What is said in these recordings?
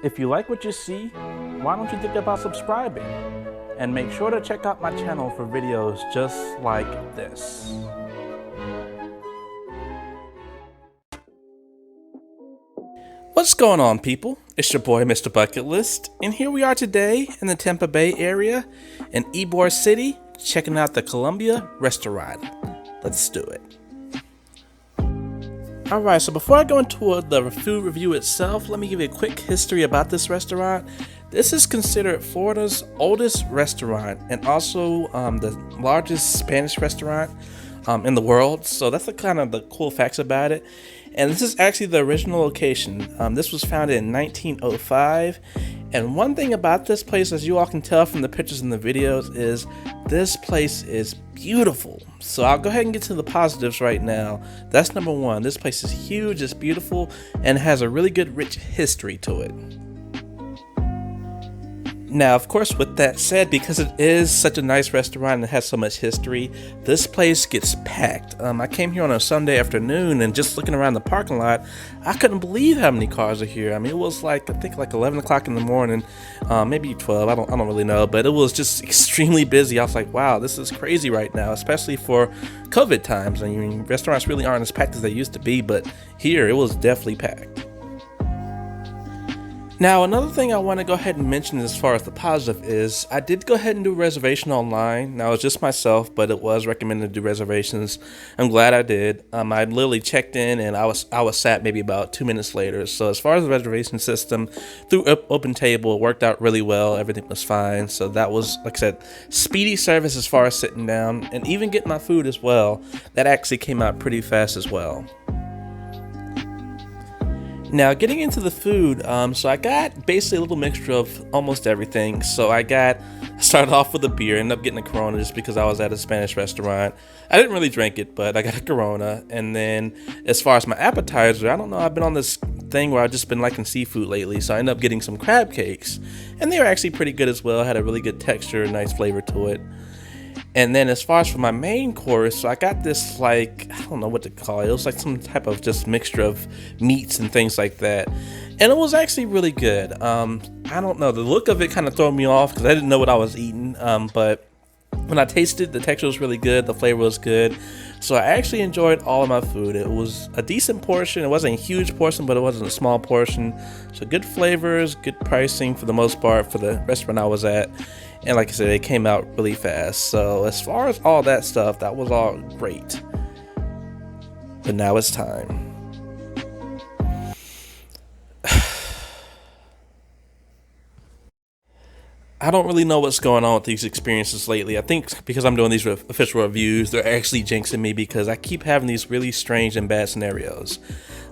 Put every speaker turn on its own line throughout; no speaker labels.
If you like what you see, why don't you think about subscribing? And make sure to check out my channel for videos just like this. What's going on, people? It's your boy MrBucketlist, and here we are today in the Tampa Bay area in Ybor City, checking out the Columbia restaurant. Let's do it. Alright, so before I go into the food review itself, let me give you a quick history about this restaurant. This is considered Florida's oldest restaurant and also the largest Spanish restaurant in the world. So that's the kind of the cool facts about it. And this is actually the original location. This was founded in 1905. And one thing about this place, as you all can tell from the pictures and the videos, is this place is beautiful. So I'll go ahead and get to the positives right now. That's number one. This place is huge, it's beautiful, and has a really good, rich history to it. Now, of course, with that said, because it is such a nice restaurant and it has so much history, this place gets packed. I came here on a Sunday afternoon, and just looking around the parking lot, I couldn't believe how many cars are here. I mean, it was like, I think like 11 o'clock in the morning, maybe 12, I don't really know, but it was just extremely busy. I was like, wow, this is crazy right now, especially for COVID times. I mean, restaurants really aren't as packed as they used to be, but here, it was definitely packed. Now, another thing I want to go ahead and mention as far as the positive is, I did go ahead and do a reservation online. Now, it's just myself, but it was recommended to do reservations. I'm glad I did. I literally checked in, and I was sat maybe about 2 minutes later. So as far as the reservation system, through Open Table, it worked out really well. Everything was fine. So that was, like I said, speedy service as far as sitting down, and even getting my food as well. That actually came out pretty fast as well. Now, getting into the food, so I got basically a little mixture of almost everything. So I started off with a beer, ended up getting a Corona just because I was at a Spanish restaurant. I didn't really drink it, but I got a Corona. And then as far as my appetizer, I don't know, I've been on this thing where I've just been liking seafood lately. So I ended up getting some crab cakes, and they were actually pretty good as well. Had a really good texture, nice flavor to it. And then as far as for my main course, so I got this, like, I don't know what to call it. It was like some type of just mixture of meats and things like that. And it was actually really good. I don't know, the look of it kind of threw me off because I didn't know what I was eating. But when I tasted, the texture was really good. The flavor was good. So I actually enjoyed all of my food. It was a decent portion. It wasn't a huge portion, but it wasn't a small portion. So good flavors, good pricing for the most part for the restaurant I was at. And like I said, it came out really fast. So as far as all that stuff, that was all great. But now it's time. I don't really know what's going on with these experiences lately. I think because I'm doing these official reviews, they're actually jinxing me because I keep having these really strange and bad scenarios.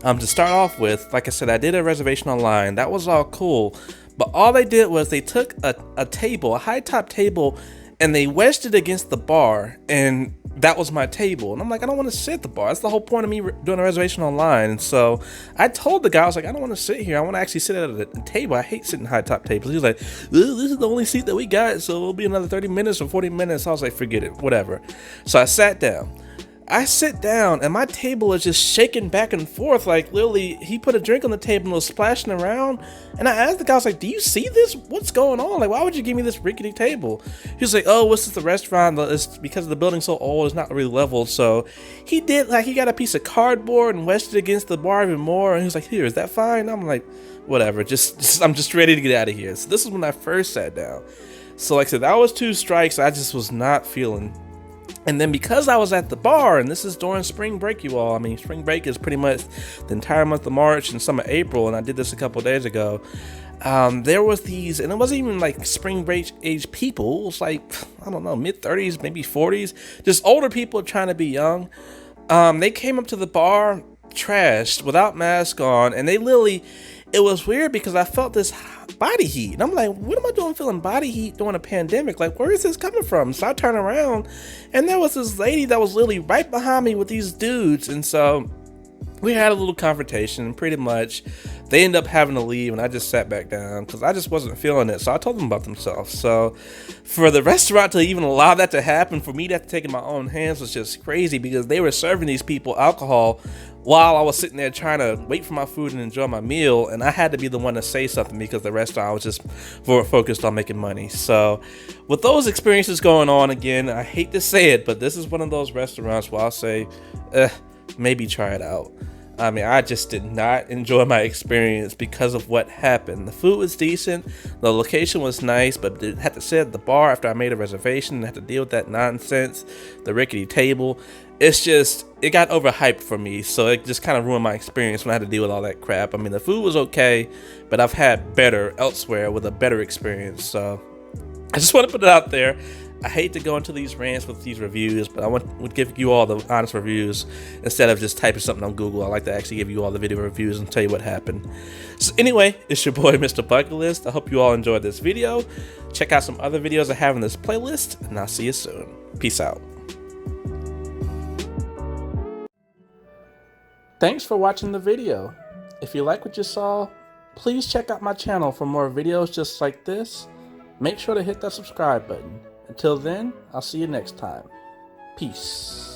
To start off with, like I said, I did a reservation online. That was all cool. But all they did was they took a table, a high top table, and they wedged it against the bar, and that was my table. And I'm like, I don't want to sit at the bar. That's the whole point of me doing a reservation online. And so I told the guy, I was like, I don't want to sit here. I want to actually sit at a table. I hate sitting high top tables. He was like, this is the only seat that we got, so it'll be another 30 minutes or 40 minutes. I was like, forget it, whatever. So I sat down. I sit down, and my table is just shaking back and forth. Like, literally, he put a drink on the table and was splashing around. And I asked the guy, I was like, do you see this? What's going on? Like, why would you give me this rickety table? He was like, oh, what's this, the restaurant? It's because the building's so old, it's not really leveled. So he got a piece of cardboard and wedged it against the bar even more. And he was like, here, is that fine? I'm like, whatever, I'm just ready to get out of here. So this is when I first sat down. So like I said, that was 2 strikes I just was not feeling. And then because I was at the bar, and this is during spring break, you all, I mean, spring break is pretty much the entire month of March and some of April, and I did this a couple days ago. There was these, and it wasn't even like spring break age people. It was like, I don't know, mid-30s, maybe 40s, just older people trying to be young. They came up to the bar, trashed, without mask on, and they literally, it was weird because I felt this body heat. And I'm like, what am I doing feeling body heat during a pandemic? Like, where is this coming from? So I turned around, and there was this lady that was literally right behind me with these dudes. And so we had a little confrontation. Pretty much They ended up having to leave, and I just sat back down because I just wasn't feeling it. So I told them about themselves. So for the restaurant to even allow that to happen, for me to have to take it in my own hands was just crazy, because they were serving these people alcohol while I was sitting there trying to wait for my food and enjoy my meal, and I had to be the one to say something because the restaurant was just focused on making money. So with those experiences going on, again, I hate to say it, but this is one of those restaurants where I'll say, maybe try it out. I mean, I just did not enjoy my experience because of what happened. The food was decent, the location was nice, but I had to sit at the bar after I made a reservation and had to deal with that nonsense, the rickety table. It's just, it got overhyped for me, so it just kind of ruined my experience when I had to deal with all that crap. I mean, the food was okay, but I've had better elsewhere with a better experience, so I just want to put it out there. I hate to go into these rants with these reviews, but I would give you all the honest reviews instead of just typing something on Google. I like to actually give you all the video reviews and tell you what happened. So anyway, it's your boy, MrBucketlist. I hope you all enjoyed this video. Check out some other videos I have in this playlist, and I'll see you soon. Peace out. Thanks for watching the video. If you like what you saw, please check out my channel for more videos just like this. Make sure to hit that subscribe button. Until then, I'll see you next time. Peace.